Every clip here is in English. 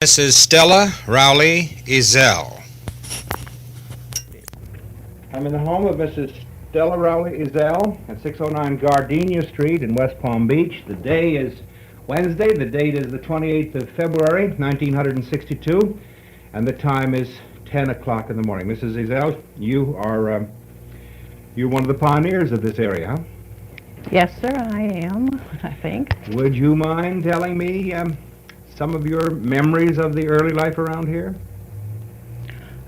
Mrs. Stella Rowley Ezelle. I'm in the home of Mrs. Stella Rowley Ezelle at 609 Gardenia Street in West Palm Beach. The day is Wednesday. The date is the 28th of February, 1962, and the time is 10 o'clock in the morning. Mrs. Ezelle, you're one of the pioneers of this area, huh? Yes, sir, I am, I think. Would you mind telling me some of your memories of the early life around here?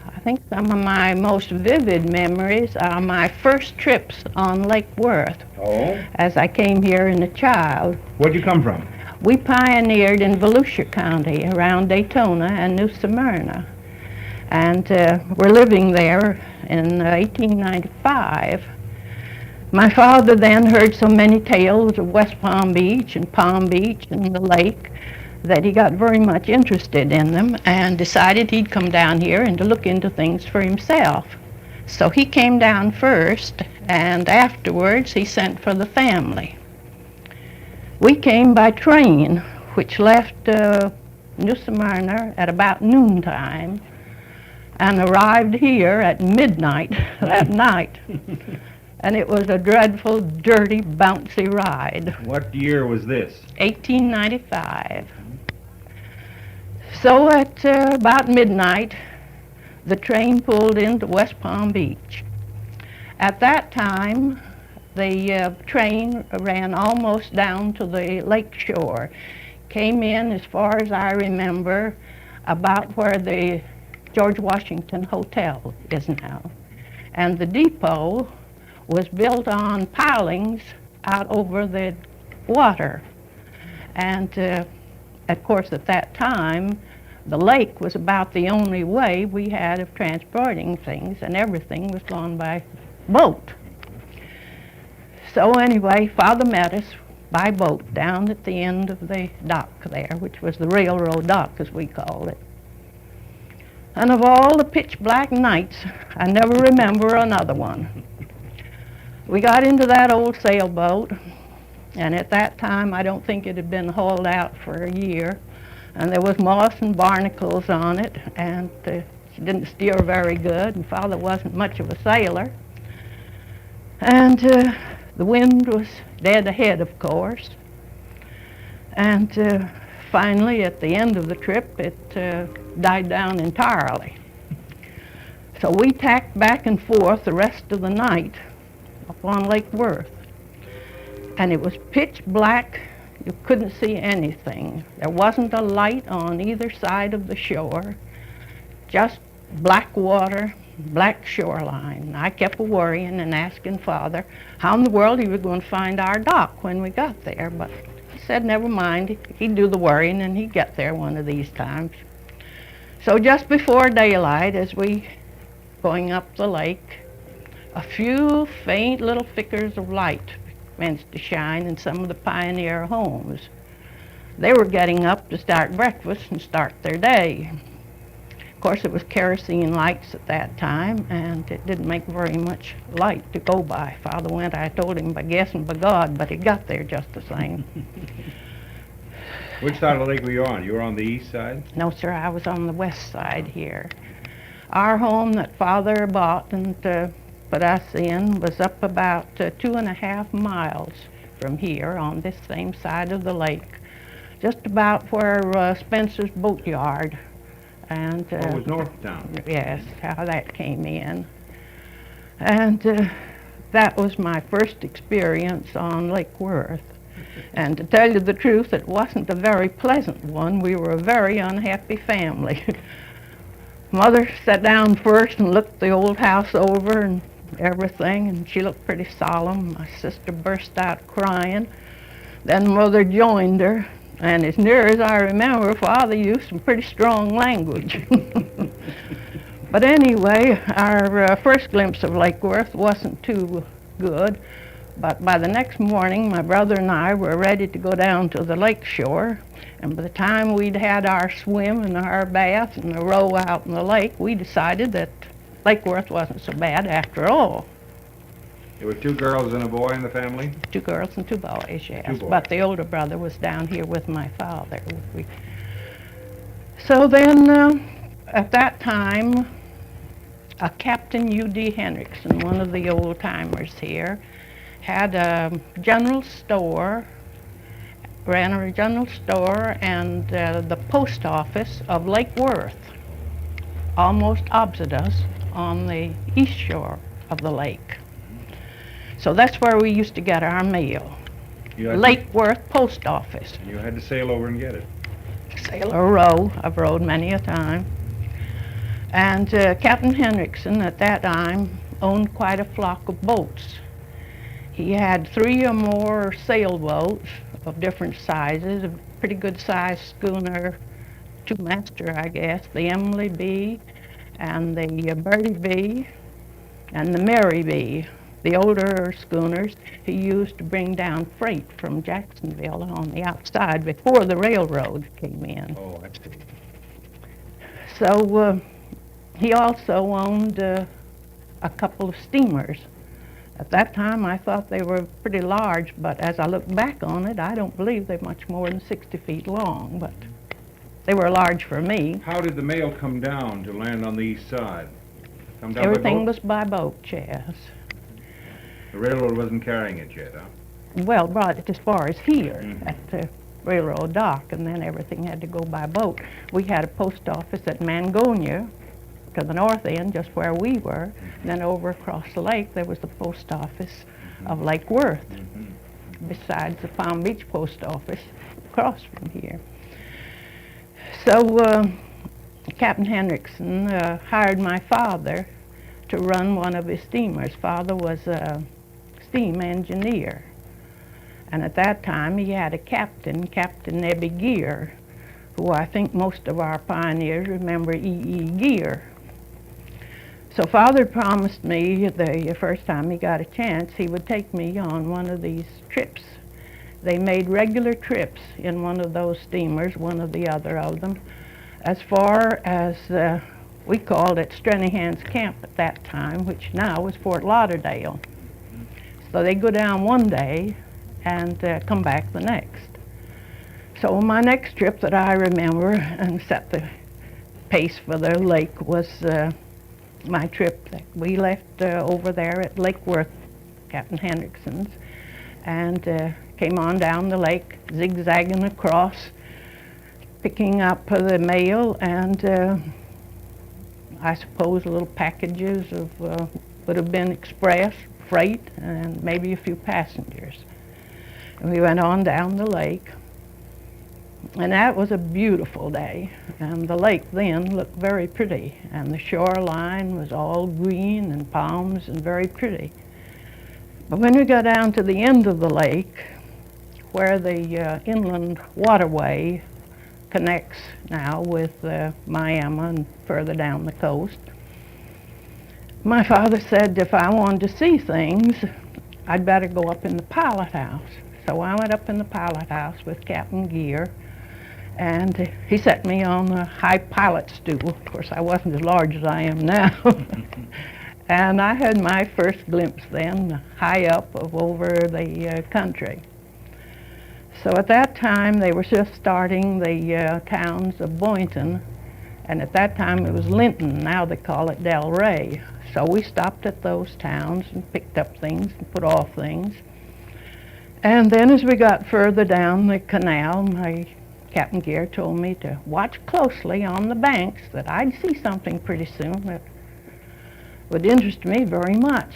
I think some of my most vivid memories are my first trips on Lake Worth Oh? as I came here as a child. Where'd you come from? We pioneered in Volusia County around Daytona and New Smyrna. And we're living there in 1895. My father then heard so many tales of West Palm Beach and the lake that he got very much interested in them and decided he'd come down here and to look into things for himself. So he came down first, and afterwards he sent for the family. We came by train, which left New Smyrna at about noontime and arrived here at midnight that night. And it was a dreadful, dirty, bouncy ride. What year was this? 1895. So at about midnight, the train pulled into West Palm Beach. At that time, the train ran almost down to the lake shore. Came in, as far as I remember, about where the George Washington Hotel is now. And the depot was built on pilings out over the water. And of course, at that time, the lake was about the only way we had of transporting things, and everything was gone by boat. So anyway, Father met us by boat down at the end of the dock there, which was the railroad dock, as we called it. And of all the pitch black nights, I never remember another one. We got into that old sailboat, and at that time I don't think it had been hauled out for a year, and there was moss and barnacles on it, and she didn't steer very good, and Father wasn't much of a sailor. And the wind was dead ahead, of course, and finally at the end of the trip it died down entirely. So we tacked back and forth the rest of the night up on Lake Worth, and it was pitch black. You couldn't see anything. There wasn't a light on either side of the shore, just black water, black shoreline. I kept worrying and asking Father how in the world he was going to find our dock when we got there, but he said never mind, he'd do the worrying and he'd get there one of these times. So just before daylight, as we going up the lake, a few faint little flickers of light commenced to shine in some of the pioneer homes. They were getting up to start breakfast and start their day. Of course, it was kerosene lights at that time, and it didn't make very much light to go by. Father went, I told him by guess and by God, but he got there just the same. Which side of the lake were you on? You were on the east side? No, sir, I was on the west side here. Our home that Father bought and put us in was up about 2.5 miles from here on this same side of the lake, just about where Spencer's boatyard. And it was north of town. Yes, how that came in. And that was my first experience on Lake Worth. And to tell you the truth, it wasn't a very pleasant one. We were a very unhappy family. Mother sat down first and looked the old house over and everything, and she looked pretty solemn. My sister burst out crying. Then Mother joined her, and as near as I remember, Father used some pretty strong language. But anyway, our first glimpse of Lake Worth wasn't too good, but by the next morning, my brother and I were ready to go down to the lake shore, and by the time we'd had our swim and our bath and a row out in the lake, we decided that Lake Worth wasn't so bad after all. There were 2 girls and a boy in the family? 2 girls and 2 boys, yes. 2 boys. But the older brother was down here with my father. So then, at that time, a Captain U.D. Hendrickson, one of the old timers here, had a general store, ran a general store and the post office of Lake Worth, almost opposite us on the east shore of the lake. So that's where we used to get our mail. Lake Worth Post Office. You had to sail over and get it. Sail or row. I've rowed many a time. And Captain Hendrickson at that time owned quite a flock of boats. He had 3 or more sailboats of different sizes, a pretty good sized schooner, 2-master I guess, the Emily B and the Bertie B and the Mary B. The older schooners he used to bring down freight from Jacksonville on the outside before the railroad came in. Oh, I see. So he also owned a couple of steamers. At that time I thought they were pretty large, but as I look back on it, I don't believe they're much more than 60 feet long, but they were large for me. How did the mail come down to land on the east side? Come down Everything by boat? was by boat, yes. The railroad wasn't carrying it yet, huh? Well, brought it as far as here at the railroad dock, and then everything had to go by boat. We had a post office at Mangonia, to the north end, just where we were. And then over across the lake, there was the post office of Lake Worth, besides the Palm Beach post office across from here. So Captain Hendrickson hired my father to run one of his steamers. Father was a steam engineer. And at that time, he had a captain, Captain Nebby Gear, who I think most of our pioneers remember E.E. Gear. So Father promised me the first time he got a chance, he would take me on one of these trips. They made regular trips in one of those steamers, one or the other of them, as far as we called it Stranahan's Camp at that time, which now is Fort Lauderdale. So they'd go down one day and come back the next. So my next trip that I remember and set the pace for the lake was my trip that we left over there at Lake Worth, Captain Hendrickson's, and came on down the lake, zigzagging across, picking up the mail and I suppose little packages of would have been express, freight, and maybe a few passengers. And we went on down the lake. And that was a beautiful day, and the lake then looked very pretty, and the shoreline was all green and palms and very pretty. But when we got down to the end of the lake, where the inland waterway connects now with Miami and further down the coast, my father said if I wanted to see things, I'd better go up in the pilot house. So I went up in the pilot house with Captain Gear, and he set me on a high pilot stool. Of course, I wasn't as large as I am now. And I had my first glimpse then, high up of over the country. So at that time, they were just starting the towns of Boynton, and at that time it was Linton. Now they call it Del Rey. So we stopped at those towns and picked up things and put off things. And then as we got further down the canal, my Captain Gear told me to watch closely on the banks, that I'd see something pretty soon that would interest me very much.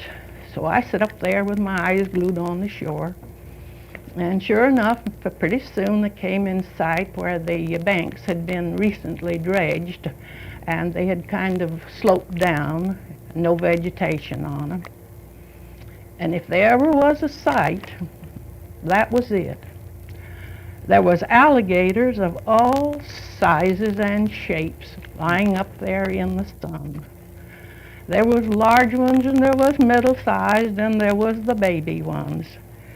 So I sat up there with my eyes glued on the shore, and sure enough, pretty soon they came in sight where the banks had been recently dredged, and they had kind of sloped down, no vegetation on them. And if there ever was a sight, that was it. There was alligators of all sizes and shapes lying up there in the sun. There was large ones, and there was middle-sized, and there was the baby ones.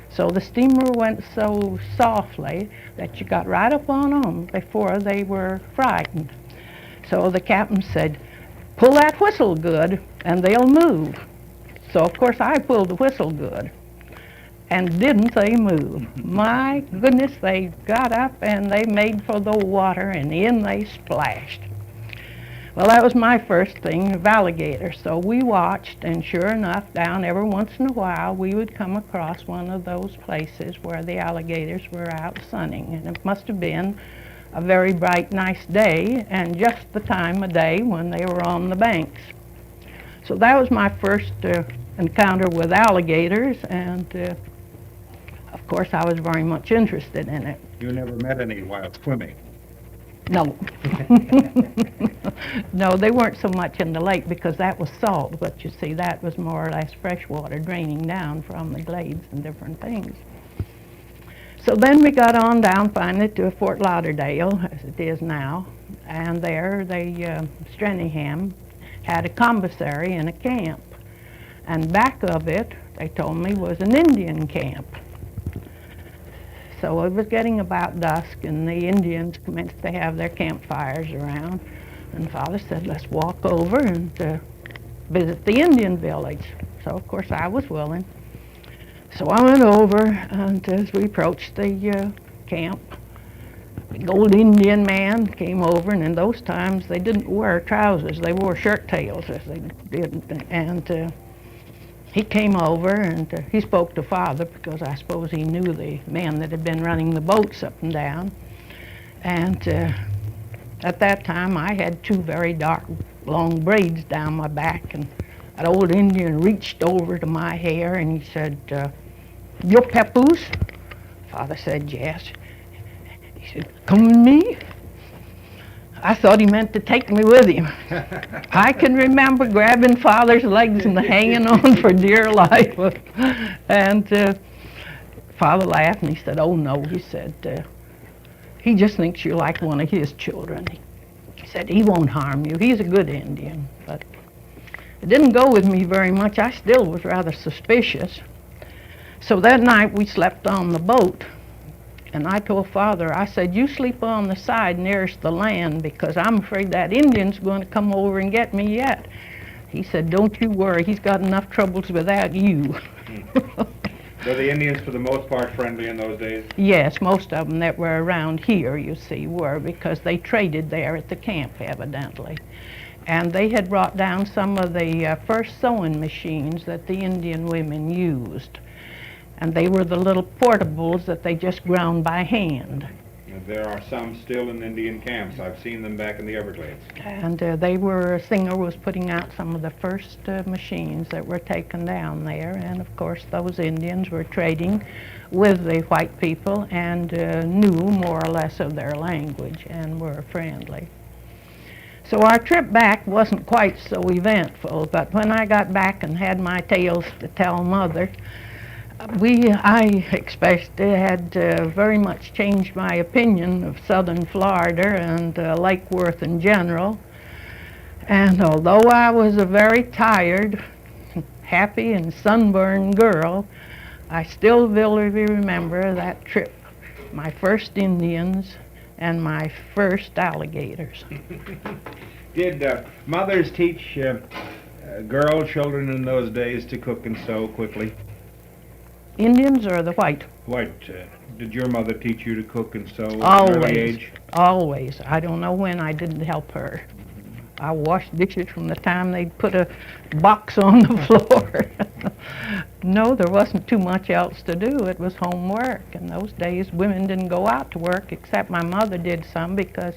So the steamer went so softly that you got right up on them before they were frightened. So the captain said, "Pull that whistle good, and they'll move." So of course I pulled the whistle good. And didn't they move? My goodness, they got up and they made for the water, and in they splashed. Well, that was my first thing of alligators. So we watched, and sure enough, down every once in a while, we would come across one of those places where the alligators were out sunning. And it must have been a very bright, nice day, and just the time of day when they were on the banks. So that was my first encounter with alligators, and of course I was very much interested in it. You never met any while swimming? No. No, they weren't so much in the lake because that was salt, but you see, that was more or less fresh water draining down from the glades and different things. So then we got on down finally to Fort Lauderdale, as it is now, and there Stranahan had a commissary and a camp, and back of it, they told me, was an Indian camp. So it was getting about dusk, and the Indians commenced to have their campfires around. And Father said, let's walk over and visit the Indian village. So, of course, I was willing. So I went over, and as we approached the camp, the old Indian man came over, and in those times they didn't wear trousers. They wore shirt tails, as they did. And he came over, and he spoke to Father because I suppose he knew the men that had been running the boats up and down. And at that time, I had two very dark, long braids down my back, and that old Indian reached over to my hair, and he said, "Your papoose?" Father said, "Yes." He said, "Come with me." I thought he meant to take me with him. I can remember grabbing Father's legs and hanging on for dear life. And Father laughed, and he said, "Oh, no," he said, "he just thinks you're like one of his children." He said, "He won't harm you. He's a good Indian." But it didn't go with me very much. I still was rather suspicious. So that night we slept on the boat. And I told Father, I said, "You sleep on the side nearest the land because I'm afraid that Indian's going to come over and get me yet." He said, "Don't you worry. He's got enough troubles without you." Were the Indians for the most part friendly in those days? Yes, most of them that were around here, you see, were, because they traded there at the camp, evidently. And they had brought down some of the first sewing machines that the Indian women used. And they were the little portables that they just ground by hand. There are some still in Indian camps. I've seen them back in the Everglades. And Singer was putting out some of the first machines that were taken down there. And of course, those Indians were trading with the white people and knew more or less of their language and were friendly. So our trip back wasn't quite so eventful, but when I got back and had my tales to tell Mother, I especially had very much changed my opinion of southern Florida and Lake Worth in general. And although I was a very tired, happy, and sunburned girl, I still vividly remember that trip, my first Indians and my first alligators. Did mothers teach girl children in those days to cook and sew quickly? Indians or the white? White. Did your mother teach you to cook and sew at an early age? Always. I don't know when I didn't help her. I washed dishes from the time they'd put a box on the floor. No, there wasn't too much else to do. It was homework. In those days, women didn't go out to work, except my mother did some because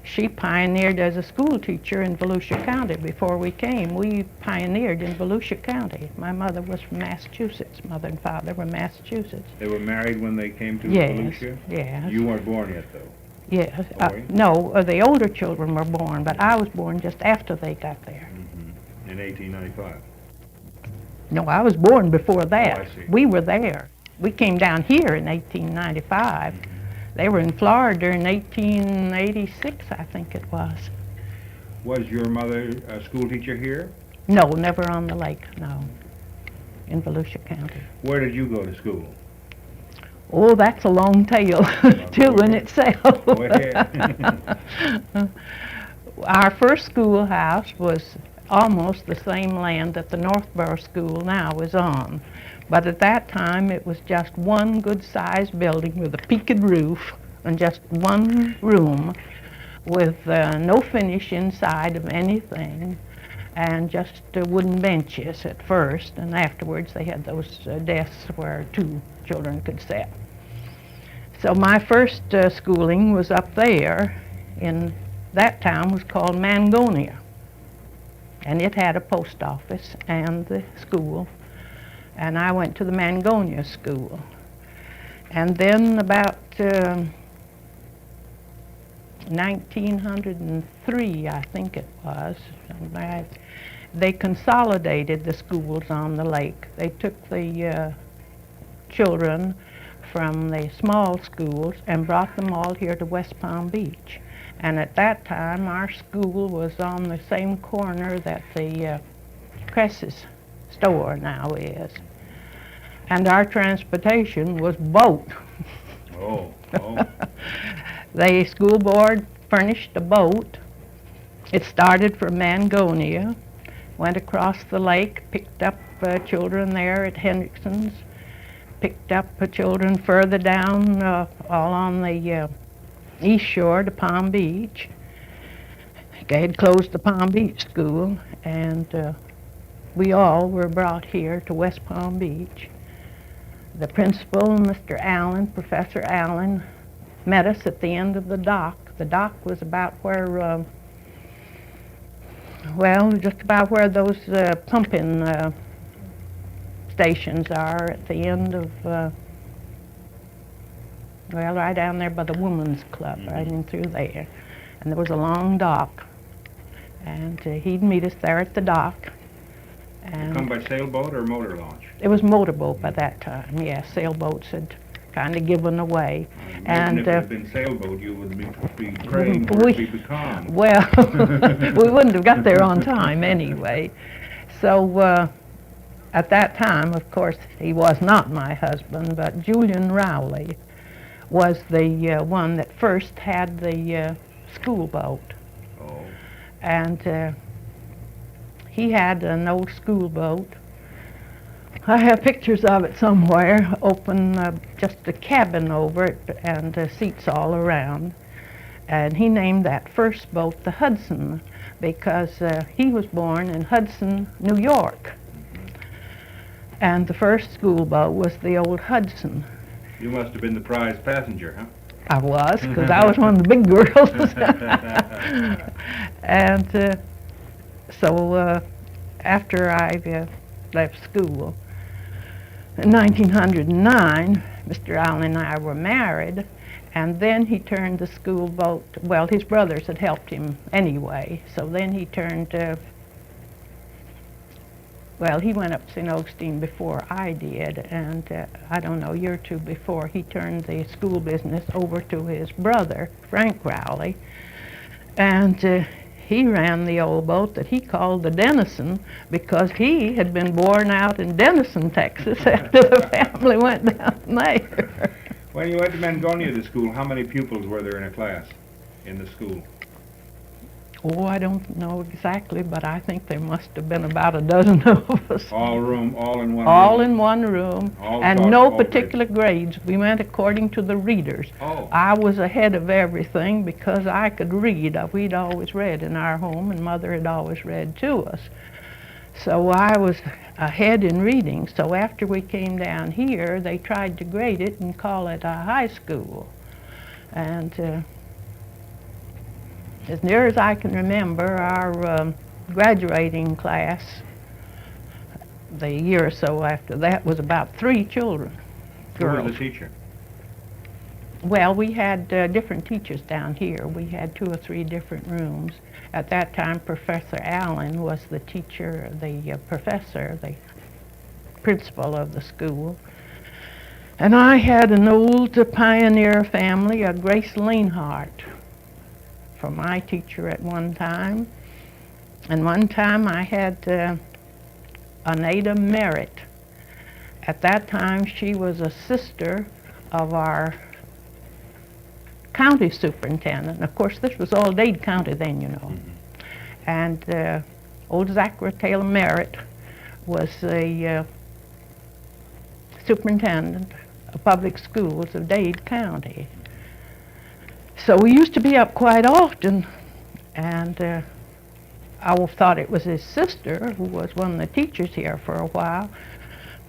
she pioneered as a school teacher in Volusia County. Before we came, we pioneered in Volusia County. My mother was from Massachusetts. Mother and father were Massachusetts. They were married when they came to Volusia? Yes. You weren't born yet, though? Yes. Boy? No, the older children were born, but I was born just after they got there. Mm-hmm. In 1895? No, I was born before that. Oh, I see. We were there. We came down here in 1895. Mm-hmm. They were in Florida in 1886, I think it was. Was your mother a school teacher here? No, never on the lake, no. In Volusia County. Where did you go to school? Oh, that's a long tale, too, in itself. Go ahead. Our first schoolhouse was almost the same land that the Northborough School now is on. But at that time, it was just one good-sized building with a peaked roof and just one room with no finish inside of anything, and just wooden benches at first, and afterwards they had those desks where two children could sit. So my first schooling was up there. In that town was called Mangonia, and it had a post office and the school, and I went to the Mangonia school. And then about 1903, I think it was, they consolidated the schools on the lake. They took the children from the small schools and brought them all here to West Palm Beach. And at that time, our school was on the same corner that the Cress's store now is. And our transportation was boat. Oh. The school board furnished a boat. It started from Mangonia, went across the lake, picked up children there at Hendrickson's, picked up children further down all on the east shore to Palm Beach. They had closed the Palm Beach school, and we all were brought here to West Palm Beach. The principal, Mr. Allen, Professor Allen, met us at the end of the dock. The dock was about where, well, just about where those pumping stations are at the end of, well, right down there by the Women's Club, right in through there. And there was a long dock, and he'd meet us there at the dock. And Come by sailboat or motor launch? it was motorboat by that time, yes. Sailboats had kind of given away. And if it had been sailboat, you would be praying for it to be becalmed. Well, we wouldn't have got there on time anyway. So at that time, of course, he was not my husband, but Julian Rowley was the one that first had the school boat. Oh. And he had an old school boat. I have pictures of it somewhere, open, just a cabin over it and seats all around. And he named that first boat the Hudson because he was born in Hudson, New York. And the first school boat was the old Hudson. You must have been the prize passenger, huh? I was, because I was one of the big girls. And so after I left school, in 1909, Mr. Allen and I were married, and then he turned the school boat, well, his brothers had helped him anyway, so then he turned, well, he went up St. Augustine before I did, and I don't know, a year or two before, he turned the school business over to his brother, Frank Rowley, and he ran the old boat that he called the Denison because he had been born out in Denison, Texas after the family went down there. When you went to Mangonia to school, how many pupils were there in a class in the school? Oh, I don't know exactly, but I think there must have been about a dozen of us. All in one room? All in one room, All and taught no all particular grades. We went according to the readers. Oh. I was ahead of everything because I could read. We'd always read in our home, and Mother had always read to us. So I was ahead in reading. So after we came down here, they tried to grade it and call it a high school. And as near as I can remember, our graduating class, the year or so after that, was about 3 children, girls. Who was the teacher? Well, we had different teachers down here. We had 2 or 3 different rooms. At that time, Professor Allen was the teacher, the professor, the principal of the school. And I had an old pioneer family, a Grace Leanhart, for my teacher at one time. And one time I had Anada Merritt. At that time she was a sister of our county superintendent. Of course this was all Dade County then, you know. And old Zachary Taylor Merritt was a superintendent of public schools of Dade County. So we used to be up quite often, and I thought it was his sister who was one of the teachers here for a while.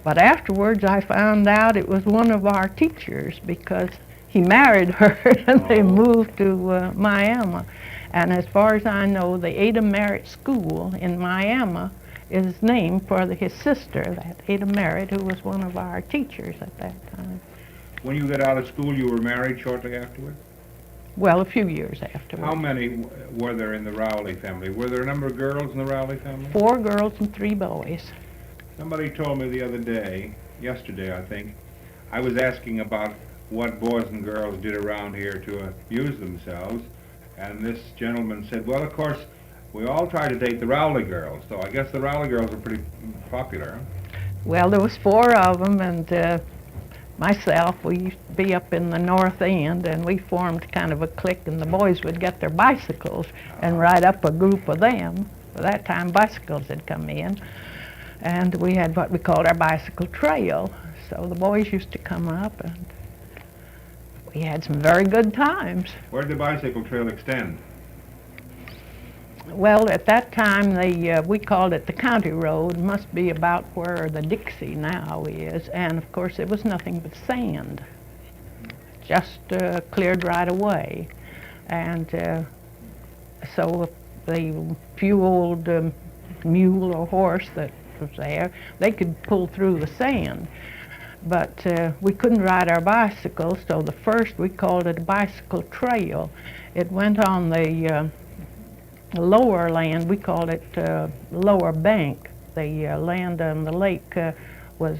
But afterwards I found out it was one of our teachers because he married her and they moved to Miami. And as far as I know, the Ada Merritt School in Miami is named for his sister, that Ada Merritt, who was one of our teachers at that time. When you got out of school, you were married shortly afterward? Well, a few years afterwards. How many were there in the Rowley family? Were there a number of girls in the Rowley family? 4 girls and 3 boys. Somebody told me the other day, yesterday I think, I was asking about what boys and girls did around here to amuse themselves, and this gentleman said, well, of course, we all try to date the Rowley girls, so I guess the Rowley girls are pretty popular. Well, there was 4 of them, and myself, we used to be up in the north end, and we formed kind of a clique, and the boys would get their bicycles and ride up a group of them. By that time, bicycles had come in, and we had what we called our bicycle trail. So the boys used to come up, and we had some very good times. Where did the bicycle trail extend? Well, at that time, we called it the county road. Must be about where the Dixie now is, and of course it was nothing but sand, just cleared right away. And so the few old mule or horse that was there, they could pull through the sand. But we couldn't ride our bicycles, so the first we called it a bicycle trail. It went on the lower land, we called it lower bank. The land on the lake was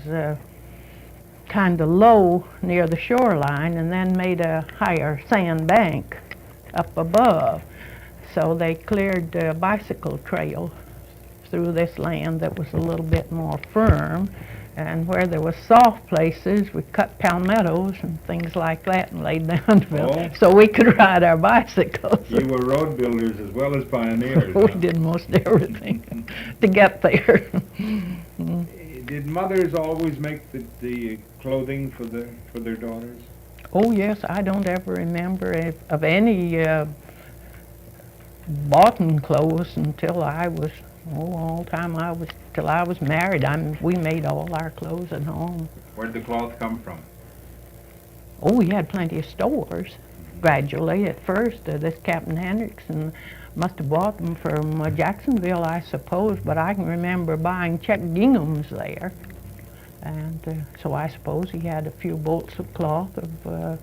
kind of low near the shoreline and then made a higher sand bank up above. So they cleared a bicycle trail through this land that was a little bit more firm. And where there were soft places, we cut palmettos and things like that and laid down to them so we could ride our bicycles. You were road builders as well as pioneers. We did most everything to get there. Did mothers always make the clothing for their daughters? Oh yes, I don't ever remember of any boughten clothes until I was till I was married. We made all our clothes at home. Where'd the cloth come from? Oh, we had plenty of stores. Gradually, at first, this Captain Hendrickson must have bought them from Jacksonville, I suppose, but I can remember buying check ginghams there. And so I suppose he had a few bolts of cloth of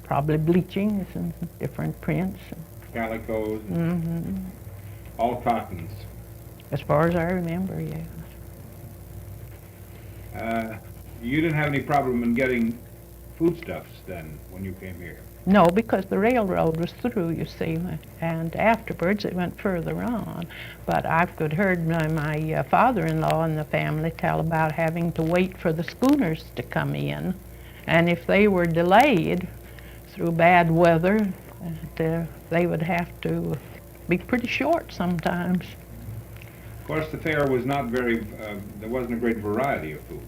probably bleachings and different prints. Calicos, all cottons. As far as I remember, yes. You didn't have any problem in getting foodstuffs then when you came here? No, because the railroad was through, you see, and afterwards it went further on. But I could heard my father-in-law and the family tell about having to wait for the schooners to come in. And if they were delayed through bad weather, they would have to be pretty short sometimes. Of course, the fare was not very, there wasn't a great variety of food.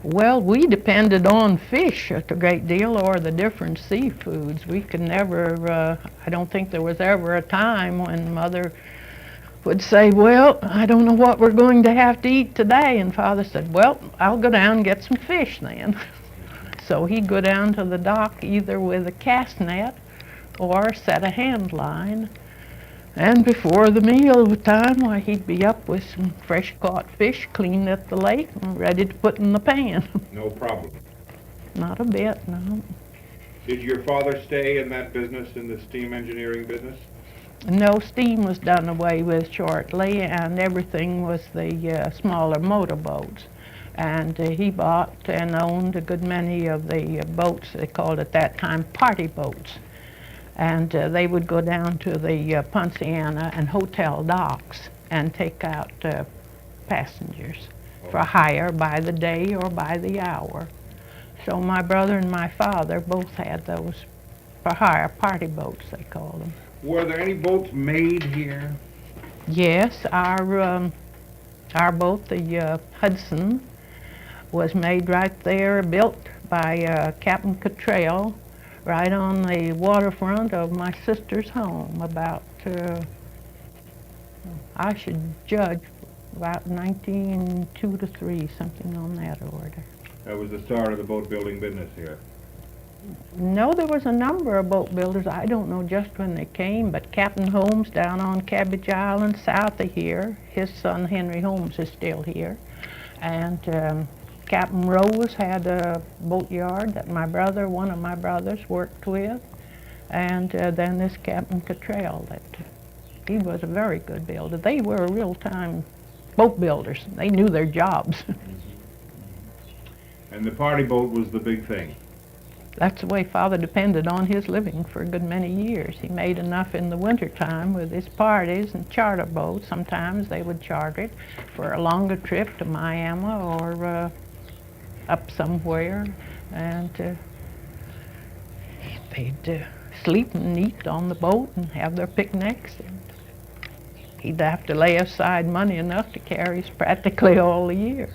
Well, we depended on fish a great deal, or the different seafoods. We could never, I don't think there was ever a time when Mother would say, well, I don't know what we're going to have to eat today. And Father said, well, I'll go down and get some fish then. So he'd go down to the dock either with a cast net or a set of hand line. And before the meal time, why, he'd be up with some fresh caught fish cleaned at the lake and ready to put in the pan. No problem. Not a bit, no. Did your father stay in that business, in the steam engineering business? No, steam was done away with shortly, and everything was the smaller motorboats. And he bought and owned a good many of the boats they called at that time party boats. And they would go down to the Ponciana and hotel docks and take out passengers for hire by the day or by the hour. So my brother and my father both had those for hire party boats, they called them. Were there any boats made here? Yes, our boat, the Hudson, was made right there, built by Captain Cottrell, right on the waterfront of my sister's home, about, I should judge, about 1902 to 3, something on that order. That was the start of the boat building business here. No, there was a number of boat builders. I don't know just when they came, but Captain Holmes down on Cabbage Island, south of here, his son Henry Holmes is still here. And Captain Rose had a boatyard that one of my brothers, worked with. And then this Captain Cottrell, he was a very good builder. They were real-time boat builders. They knew their jobs. And the party boat was the big thing. That's the way Father depended on his living for a good many years. He made enough in the wintertime with his parties and charter boats. Sometimes they would charter it for a longer trip to Miami or up somewhere. And they'd sleep and eat on the boat and have their picnics. And he'd have to lay aside money enough to carry us practically all the year.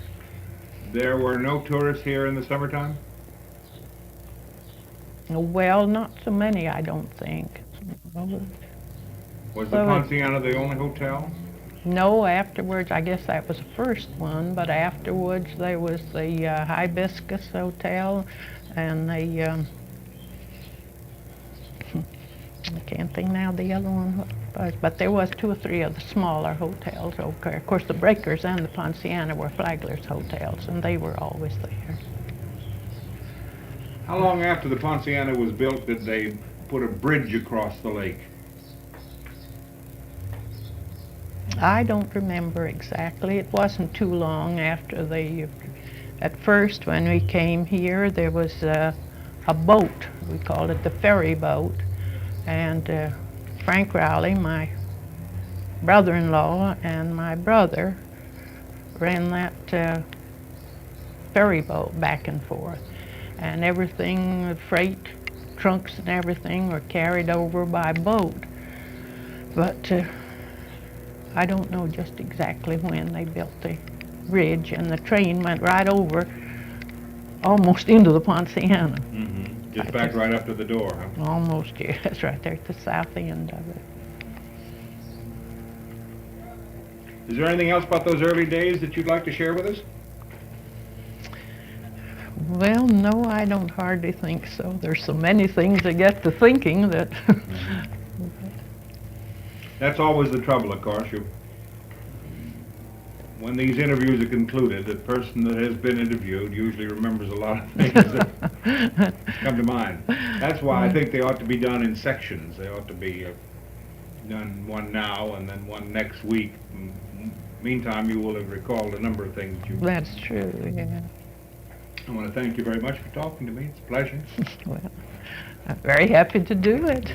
There were no tourists here in the summertime? Well, not so many, I don't think. Was the Ponciana the only hotel? No, afterwards, I guess that was the first one, but afterwards there was the Hibiscus Hotel and the, I can't think now the other one was, but there was 2 or 3 of the smaller hotels. Okay. Of course, the Breakers and the Ponciana were Flagler's hotels, and they were always there. How long after the Ponciana was built did they put a bridge across the lake? I don't remember exactly. It wasn't too long after at first when we came here, there was a boat. We called it the ferry boat. And Frank Rowley, my brother-in-law, and my brother ran that ferry boat back and forth. And everything, the freight, trunks and everything were carried over by boat. But I don't know just exactly when they built the bridge, and the train went right over, almost into the Ponciana. Mm-hmm. Just back right up to the door, huh? Almost, yeah. That's right there at the south end of it. Is there anything else about those early days that you'd like to share with us? Well, no, I don't hardly think so. There's so many things that get to thinking that... That's always the trouble, of course. When these interviews are concluded, the person that has been interviewed usually remembers a lot of things that come to mind. That's why I think they ought to be done in sections. They ought to be done one now and then one next week. Meantime, you will have recalled a number of things that you... That's true, yeah. I want to thank you very much for talking to me. It's a pleasure. Well, I'm very happy to do it.